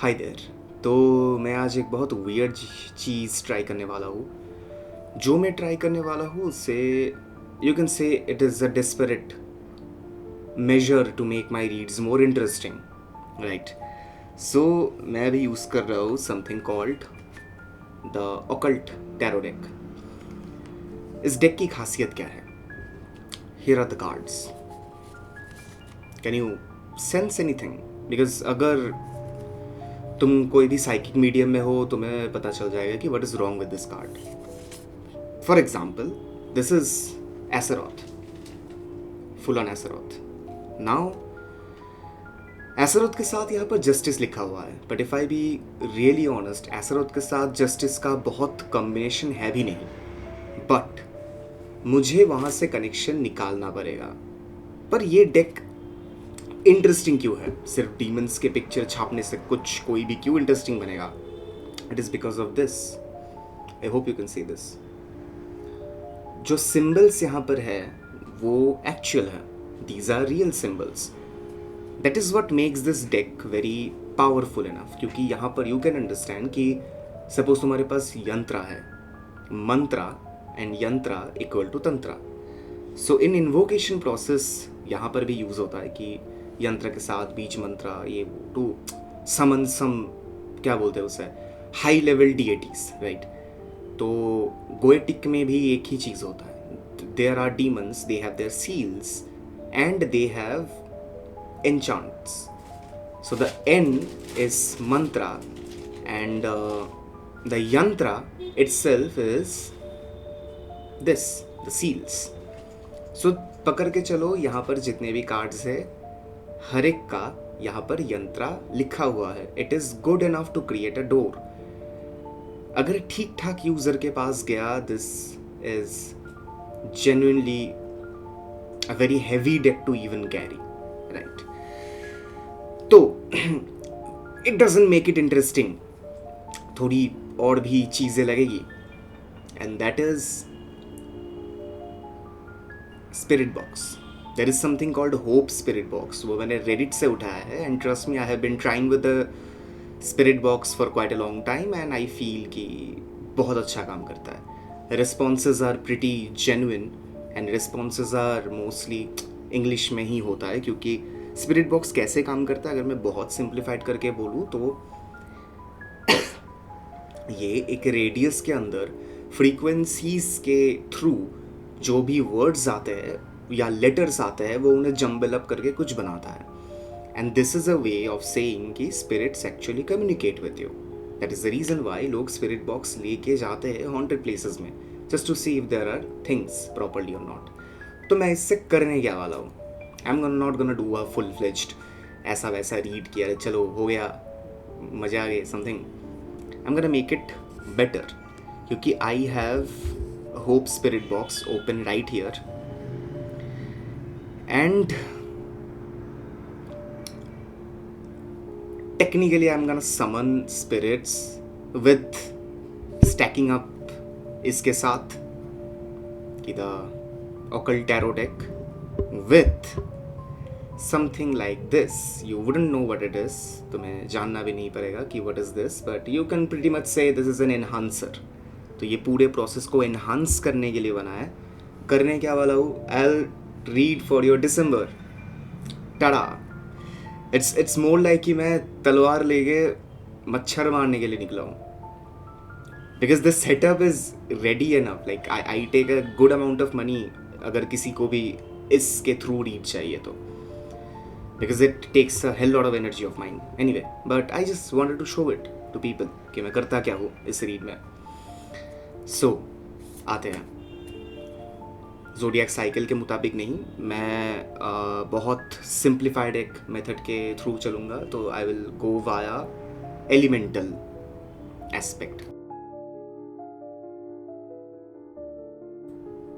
Hi there. तो मैं आज एक बहुत वियर्ड चीज़ ट्राई करने वाला हूँ। जो मैं ट्राई करने वाला हूँ उससे you can say it is a desperate measure to make my reads more interesting, right? So मैं भी यूज़ कर रहा हूँ something called the occult tarot deck. इस डेक की खासियत क्या है? Here are the cards. Can you sense anything? Because अगर तुम कोई भी साइकिक मीडियम में हो तुम्हें पता चल जाएगा कि what is wrong with this card. For example, this is Asaroth, full on Asaroth. Now Asaroth के साथ यहाँ पर जस्टिस लिखा हुआ है, but if I be really honest, Asaroth के साथ जस्टिस का बहुत कॉम्बिनेशन है भी नहीं, बट मुझे वहाँ से कनेक्शन निकालना पड़ेगा। पर ये डेक इंटरेस्टिंग क्यों है? सिर्फ डीमंस के पिक्चर छापने से कुछ कोई भी क्यों इंटरेस्टिंग बनेगा? It is because of this. I hope you can see this. जो सिंबल्स यहाँ पर है वो एक्चुअल है। These are real symbols. That is what makes this deck very powerful enough, क्योंकि यहाँ पर यू कैन अंडरस्टैंड कि सपोज तुम्हारे पास यंत्रा है, mantra and yantra equal to tantra. So in invocation process यहाँ पर भी यूज़ होता है कि यंत्र के साथ बीज मंत्रा ये टू समन सम, क्या बोलते हैं उसे, हाई लेवल डीएटीज, राइट? तो गोएटिक में भी एक ही चीज़ होता है। There are demons, they have their seals and they have enchants. So the N is mantra and the yantra itself is this, the seals. So पकड़ के चलो, यहाँ पर जितने भी कार्ड्स है हर एक का यहाँ पर यंत्रा लिखा हुआ है। It is good enough to create a door. अगर ठीक ठाक यूज़र के पास गया, this is genuinely a very heavy deck to even carry, right? तो it doesn't make it interesting, थोड़ी और भी चीज़ें लगेगी, and that is spirit box. There is something called hope spirit box. वो मैंने रेडिट से उठाया है, and trust me, I have been trying with the spirit box for quite a long time, and I feel कि बहुत अच्छा काम करता है। Responses are pretty genuine, and responses are mostly English में ही होता है, क्योंकि स्पिरिट बॉक्स कैसे काम करता है अगर मैं बहुत सिंप्लीफाइड करके बोलूँ तो ये एक रेडियस के अंदर फ्रीक्वेंसीज के थ्रू जो भी वर्ड्स आते हैं या लेटर्स आते हैं वो उन्हें जम्बल अप करके कुछ बनाता है, and this is a way of saying कि spirits actually communicate with you. That is the reason why लोग स्पिरिट बॉक्स लेके जाते हैं हॉन्टेड प्लेसेस में, just to see if there are things properly और नॉट। तो मैं इससे करने क्या वाला हूँ? I am not gonna do a full fledged ऐसा वैसा रीड किया चलो हो गया मज़ा आ गया something. I am gonna make it better, क्योंकि I have hope spirit box open right here, and technically I'm gonna summon spirits with stacking up इसके साथ कि the occult tarot deck with something like this. You wouldn't know what it is, तुम्हें जानना भी नहीं पड़ेगा कि what is this, but you can pretty much say this is an enhancer. तो ये पूरे प्रोसेस को enhance करने के लिए बना है। करने क्या वाला हूँ? I'll read for your December. Ta-da! It's more like कि मैं तलवार लेके मच्छर मारने के लिए निकला हूँ, because this setup is ready enough. Like I take a good amount of money अगर किसी को भी इसके थ्रू रीड चाहिए तो, because it takes a hell lot of energy of mind anyway, but I just wanted to show it to people कि मैं करता क्या हूँ इस रीड में। सो आते हैं ज़ोडिएक साइकिल के मुताबिक नहीं, मैं बहुत सिंप्लीफाइड एक मेथड के थ्रू चलूँगा, तो I will go via elemental aspect.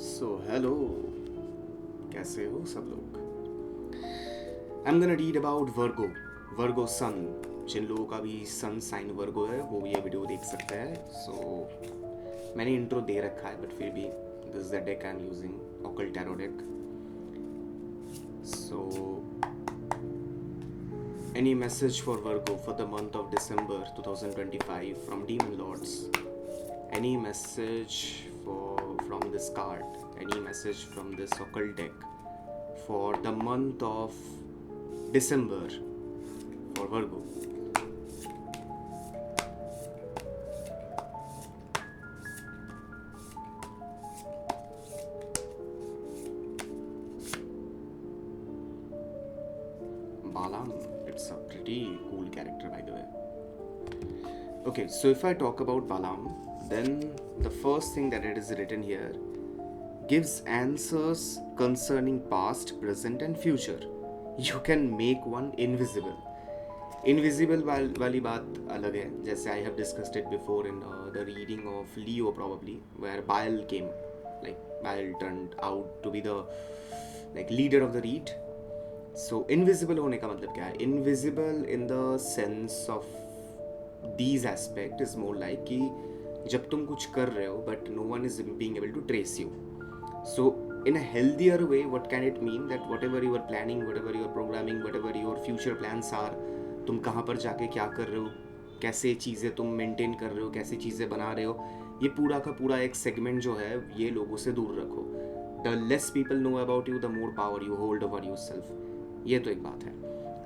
So hello, कैसे हो सब लोग? I am gonna read about Virgo, Virgo sun. जिन लोगों का भी सन साइन वर्गो है वो ये वीडियो देख सकते हैं। सो मैंने इंट्रो दे रखा है, बट फिर भी this is the deck I'm using, occult tarot deck. So Any message for Virgo for the month of December 2025 from Demon Lords? Any message from this card? Any message from this occult deck for the month of December for Virgo? Balam, it's a pretty cool character, by the way. Okay, so if I talk about Balam, then the first thing that it is written here gives answers concerning past, present, and future. You can make one invisible. Invisible वाली बात अलग है, जैसे I have discussed it before in the reading of Leo probably, where Baal came, like Baal turned out to be the like leader of the reed. So invisible होने का मतलब क्या है? Invisible in the sense of these aspect is more like कि जब तुम कुछ कर रहे हो but no one is being able to trace you. So in a healthier way, what can it mean? That whatever you are planning, whatever you are programming, whatever your future plans are, तुम कहाँ पर जाके क्या कर रहे हो, कैसे चीज़ें तुम मेंटेन कर रहे हो, कैसे चीज़ें बना रहे हो, ये पूरा का पूरा एक सेगमेंट जो है ये लोगों से दूर रखो. The less people know about you, the more power you hold over yourself. ये तो एक बात है.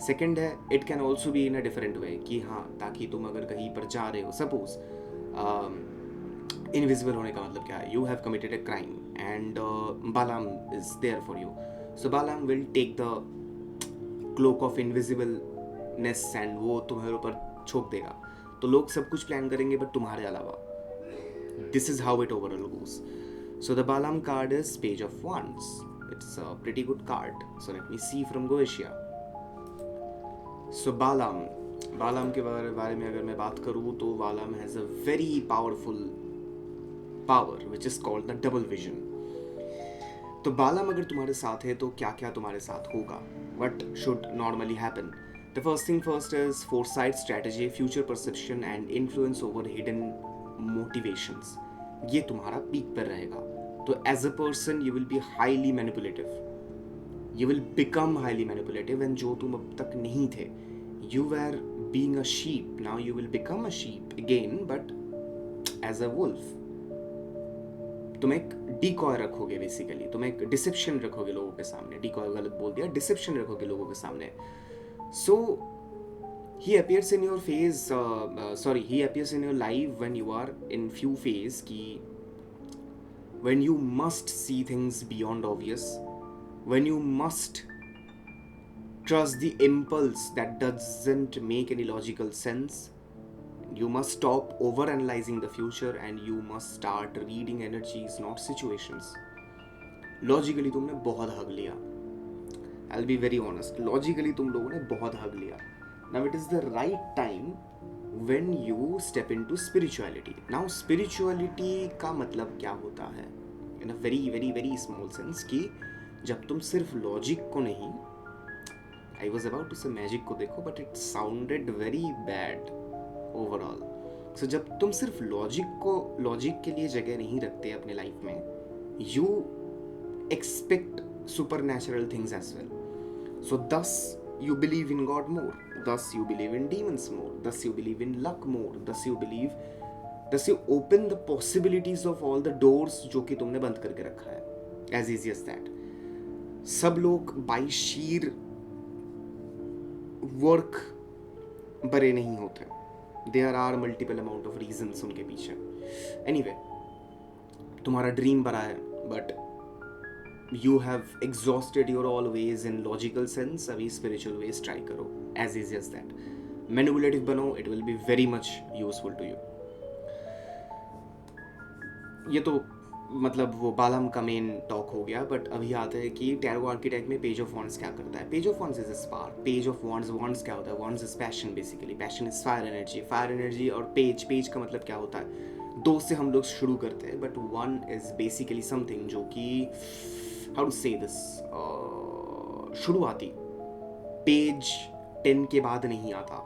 सेकेंड है, it can also be in a different way कि हाँ, ताकि तुम अगर कहीं पर जा रहे हो, सपोज इनविजिबल होने का मतलब क्या है? You have committed a crime and Balam is there for you. So Balam will take the cloak of invisibleness and वो तुम्हारे ऊपर छोप देगा. तो लोग सब कुछ प्लान करेंगे बट तुम्हारे अलावा. This is how it overall goes. So the Balam card is Page of Wands. It's a pretty good card. So let me see from Goetia. So Balam के बारे में अगर मैं बात करूँ तो Balam has a very powerful power which is called the double vision. तो Balam अगर तुम्हारे साथ है तो क्या क्या तुम्हारे साथ होगा? What should normally happen? The first thing first is foresight, strategy, future perception and influence over hidden motivations. ये तुम्हारा पीक पर रहेगा. तो as a person you will be highly manipulative. You will become highly manipulative and जो तुम अब तक नहीं थे. You were being a sheep, now you will become a sheep again but as a wolf. तुम एक डिकॉय रखोगे basically. तुम एक डिसेप्शन रखोगे लोगों के सामने. डिकॉय गलत बोल दिया, डिसेप्शन रखोगे लोगों के सामने. सो he appears in your phase he appears in your life when you are in few phase ki when you must see things beyond obvious, when you must trust the impulse that doesn't make any logical sense. You must stop over analyzing the future and you must start reading energies, not situations. Logically तुमने बहुत हग लिया. I'll be very honest, logically तुम लोगों ने बहुत हग लिया. Now it is the right time when you step into spirituality. Now spirituality का मतलब क्या होता है? In a very very very small sense कि जब तुम सिर्फ लॉजिक को नहीं, I was about to say magic को देखो but it sounded very bad overall. So जब तुम सिर्फ लॉजिक के लिए जगह नहीं रखते अपने लाइफ में, you expect supernatural things as well. So thus you believe in God more, thus you believe in demons more, thus you believe in luck more, thus you open the possibilities of all the doors जो कि तुमने बंद करके रखा है. As easy as that. सब लोग by sheer work बड़े नहीं होते. There are multiple amount of reasons उनके पीछे. Anyway, तुम्हारा ड्रीम बड़ा है but you have exhausted your all ways in logical sense. अभी spiritual ways try करो. As easy as that. Manipulative बनो, it will be very much useful to you. ये तो मतलब वो बालम का मेन टॉक हो गया. बट अभी आते हैं कि टैरो आर्किटेक्ट में पेज ऑफ वॉन्ड्स क्या करता है. Page of wands is a spark. Page of wands क्या होता है? Wands is passion basically. Passion is fire energy. और पेज का मतलब क्या होता है? दो से हम लोग शुरू करते हैं but one is basically something जो कि हाउ टू से दिस शुरुआती. पेज 10 के बाद नहीं आता.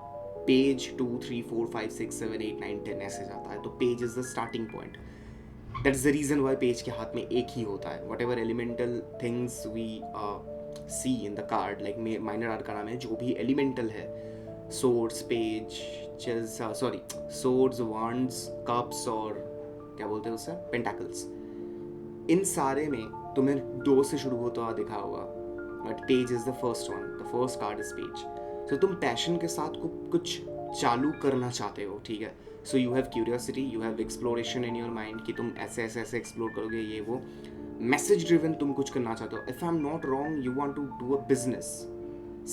पेज 2, 3, 4, 5, 6, 7, 8, 9, 10 ऐसे जाता है. तो page is the starting point. That is the reason why page के हाथ में एक ही होता है. Whatever elemental things we see in the card like minor arcana में जो भी एलिमेंटल है swords, pages, sorry, swords, wands, cups और क्या बोलते हैं उसे, पेंटाकल्स. इन सारे में तुम्हें 2 से शुरू होता हुआ दिखा होगा, but page is the first one, the first card is page. So तुम पैशन के साथ कुछ चालू करना चाहते हो, ठीक है. So you have curiosity, you have exploration in your mind कि तुम ऐसे ऐसे ऐसे एक्सप्लोर करोगे, ये वो. मैसेज ड्रिवन तुम कुछ करना चाहते हो. If I am not wrong, you want to do a business,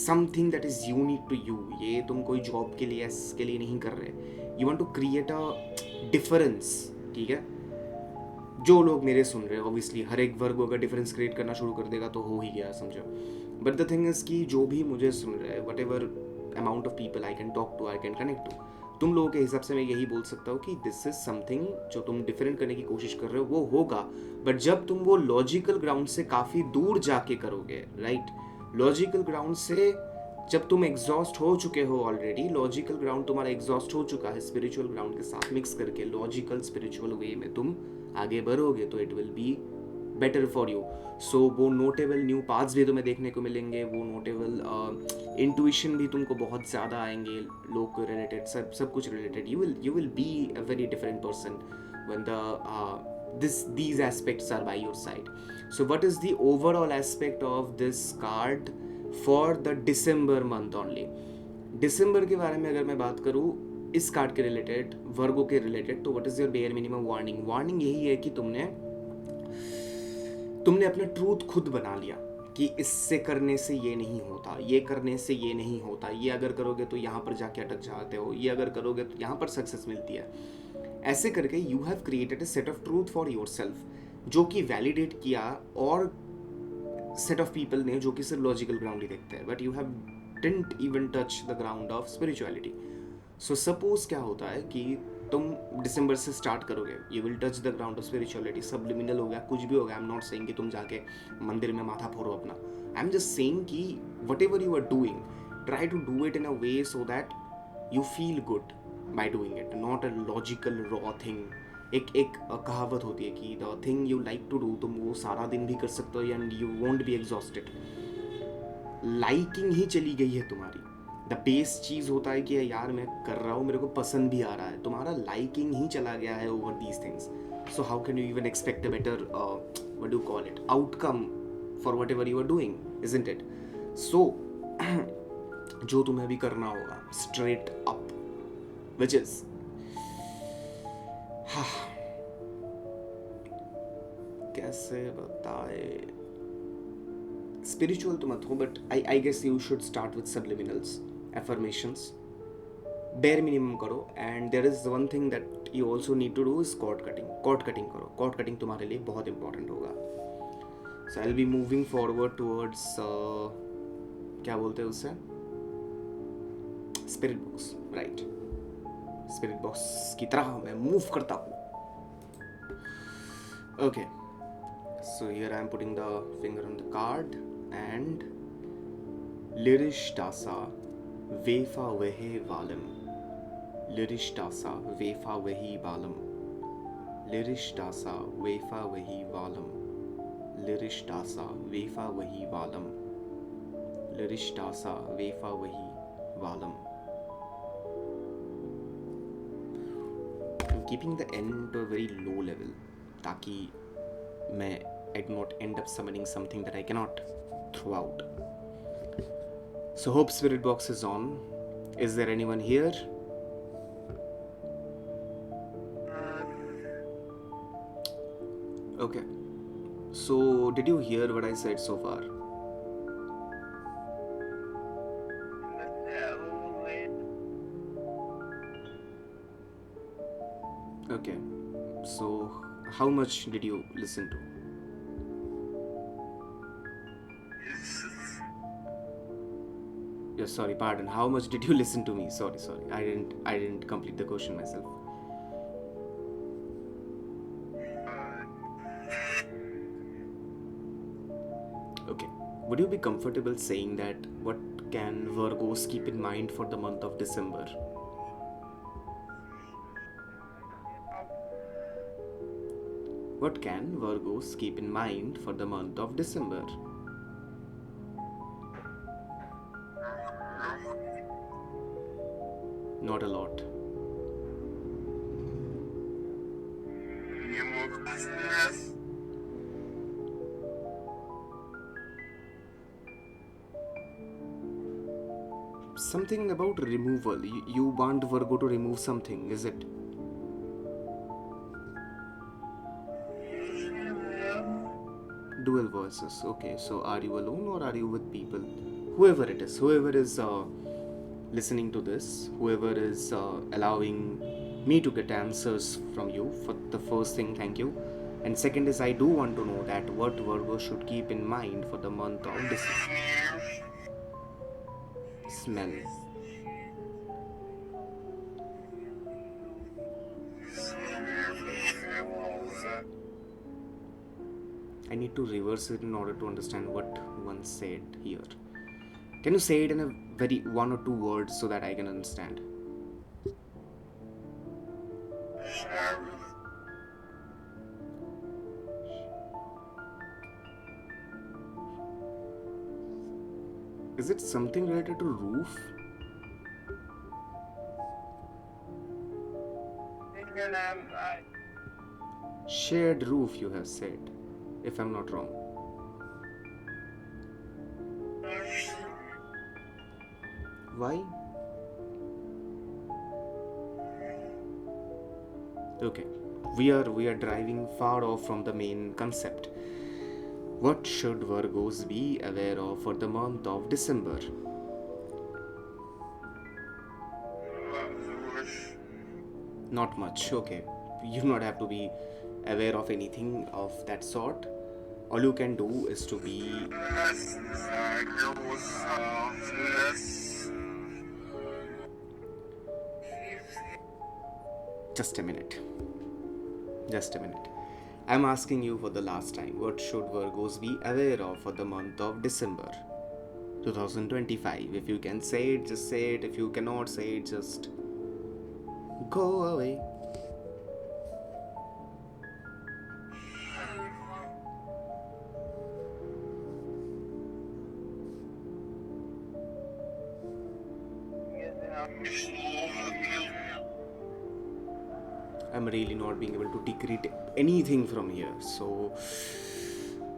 something that is unique to you. ये तुम कोई जॉब के लिए, इसके लिए नहीं कर रहे. You want to create a difference, ठीक है. जो लोग मेरे सुन रहे हैं, ऑब्वियसली हर एक वर्ग अगर डिफरेंस क्रिएट करना शुरू कर देगा तो हो ही गया, समझो. बट द थिंग इज कि जो भी मुझे सुन रहे हैं, whatever amount of people I can talk to, I can connect to, तुम लोगों के हिसाब से मैं यही बोल सकता हूँ कि दिस इज समथिंग जो तुम डिफरेंट करने की कोशिश कर रहे हो, वो होगा. बट जब तुम वो लॉजिकल ग्राउंड से काफ़ी दूर जाके करोगे, राइट, लॉजिकल ग्राउंड से जब तुम एग्जॉस्ट हो चुके हो ऑलरेडी, लॉजिकल ग्राउंड तुम्हारा एग्जॉस्ट हो चुका है, स्पिरिचुअल ग्राउंड के साथ मिक्स करके लॉजिकल स्पिरिचुअल वे में तुम आगे बढ़ोगे, तो it will be better for you. So वो नोटेबल न्यू पाथ्स भी तुम्हें देखने को मिलेंगे, वो नोटेबल इंट्यूशन भी तुमको बहुत ज़्यादा आएंगे, लोग को रिलेटेड, सब कुछ related. You will be a very different person when these aspects are by your side. So what is the overall aspect of this card for the December month only? दिसंबर के बारे में अगर मैं बात करूँ इस कार्ड के रिलेटेड, वर्गो के रिलेटेड, तो what is your bare minimum warning. Warning यही है कि तुमने अपना ट्रूथ खुद बना लिया कि इससे करने से ये नहीं होता, ये करने से ये नहीं होता, ये अगर करोगे तो यहाँ पर जाके अटक जाते हो, ये अगर करोगे तो यहाँ पर सक्सेस मिलती है. ऐसे करके you have created a set of truth for your self, जो कि वैलिडेट किया और सेट ऑफ पीपल ने जो कि सिर्फ लॉजिकल ग्राउंड ही देखते हैं, but you have didn't even touch the ground of spirituality. So suppose क्या होता है कि तुम दिसंबर से स्टार्ट करोगे, you will touch the ground of spirituality. Subliminal हो गया, कुछ भी हो गया. आई एम नॉट सेइंग कि तुम जाके मंदिर में माथा फोड़ो अपना. आई एम जस्ट सेइंग कि whatever you are doing, try to do it in a way so that you feel good by doing it, not a logical raw thing. एक कहावत होती है कि the thing you like to do, तुम वो सारा दिन भी कर सकते हो and you won't be exhausted. Liking ही चली गई है तुम्हारी. द बेस चीज़ होता है कि यार मैं कर रहा हूँ, मेरे को पसंद भी आ रहा है. तुम्हारा लाइकिंग ही चला गया है over these things. So how can you even expect a better what do call it outcome for whatever you are doing, isn't it. So जो तुम्हें भी करना होगा, स्ट्रेट अप, विच इज कैसे बताए, स्पिरिचुअल तो मत हो, but I guess you should start with subliminals, affirmations, bare minimum करो. And there is one thing that you also need to do is cord cutting. Cord cutting करो, cord cutting तुम्हारे लिए बहुत इंपॉर्टेंट होगा. So I will be moving forward towards क्या बोलते हैं उससे, spirit box, right. Spirit box की तरह मैं मूव करता हूँ. Okay, so here I am putting the finger on the card and Lirishtasa Vefa Vehe Valam. Lirishtasa Vefa Vehi Valam. Lirishtasa Vefa Vehi Valam. Lirishtasa Vefa Vehi Valam. Lirishtasa Vefa Vehi Valam. I'm keeping the N to a very low level ताकि मैं I do not end up summoning something that I cannot throw out. So hope spirit box is on. Is there anyone here? Okay. So did you hear what I said so far? Okay. So how much did you listen to? Yeah, sorry, pardon. How much did you listen to me? Sorry. I didn't complete the question myself. Okay. Would you be comfortable saying that what can Virgos keep in mind for the month of December? What can Virgos keep in mind for the month of December? hurt a lot. Something about removal. You want Virgo to remove something, is it? Dual voices. Okay, so are you alone or are you with people? Whoever is listening to this, whoever is allowing me to get answers from you, for the first thing, thank you. And second is, I do want to know that what Virgo should keep in mind for the month of December. Smell. I need to reverse it in order to understand what one said here. Can you say it in a very one or two words so that I can understand? Is it something related to roof? Shared roof, you have said, if I'm not wrong. Why? Okay, we are driving far off from the main concept. What should Virgos be aware of for the month of December? Not much. Okay, you do not have to be aware of anything of that sort. All you can do is to be just a minute. Just a minute. I'm asking you for the last time, what should Virgos be aware of for the month of December 2025? If you can say it, just say it. If you cannot say it, just go away. I'm really not being able to decrete anything from here, so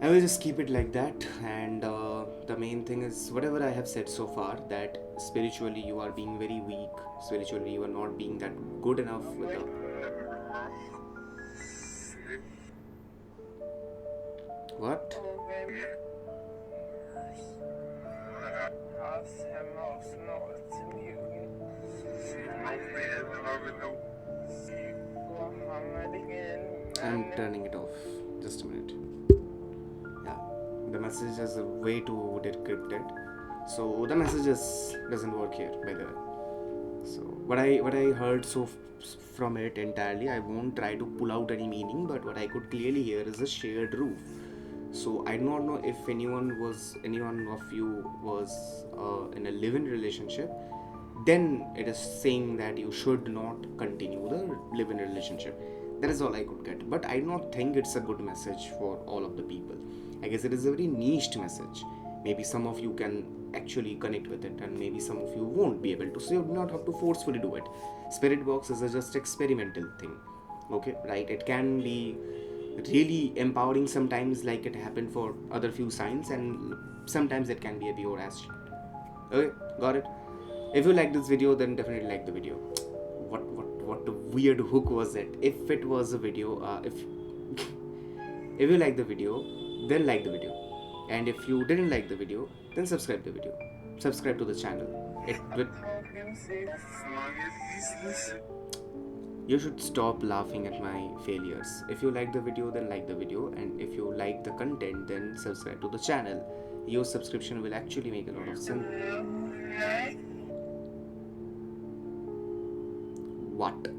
I will just keep it like that. And the main thing is, whatever I have said so far, that spiritually you are being very weak, spiritually you are not being that good enough with the... What? I'm turning it off. Just a minute. Yeah, the message is way too decrypted, so the messages doesn't work here, by the way. So what I heard from it entirely, I won't try to pull out any meaning, but what I could clearly hear is a shared roof. So I do not know if anyone of you was in a live-in relationship. Then it is saying that you should not continue the live-in relationship. That is all I could get. But I do not think it's a good message for all of the people. I guess it is a very niched message. Maybe some of you can actually connect with it, and maybe some of you won't be able to. So you do not have to forcefully do it. Spirit box is a just experimental thing. Okay, right? It can be really empowering sometimes, like it happened for other few signs, and sometimes it can be a pure ass shit. Okay, got it. If you like this video, then definitely like the video. What a weird hook was it? If it was a video, if you like the video, then like the video, and if you didn't like the video, then subscribe the video. Subscribe to the channel. It will. You should stop laughing at my failures. If you like the video, then like the video, and if you like the content, then subscribe to the channel. Your subscription will actually make a lot of sense. What?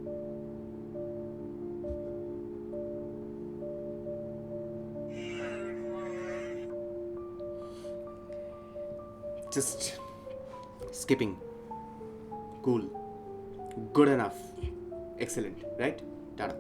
Just skipping. Cool. Good enough. Excellent, right? Tada.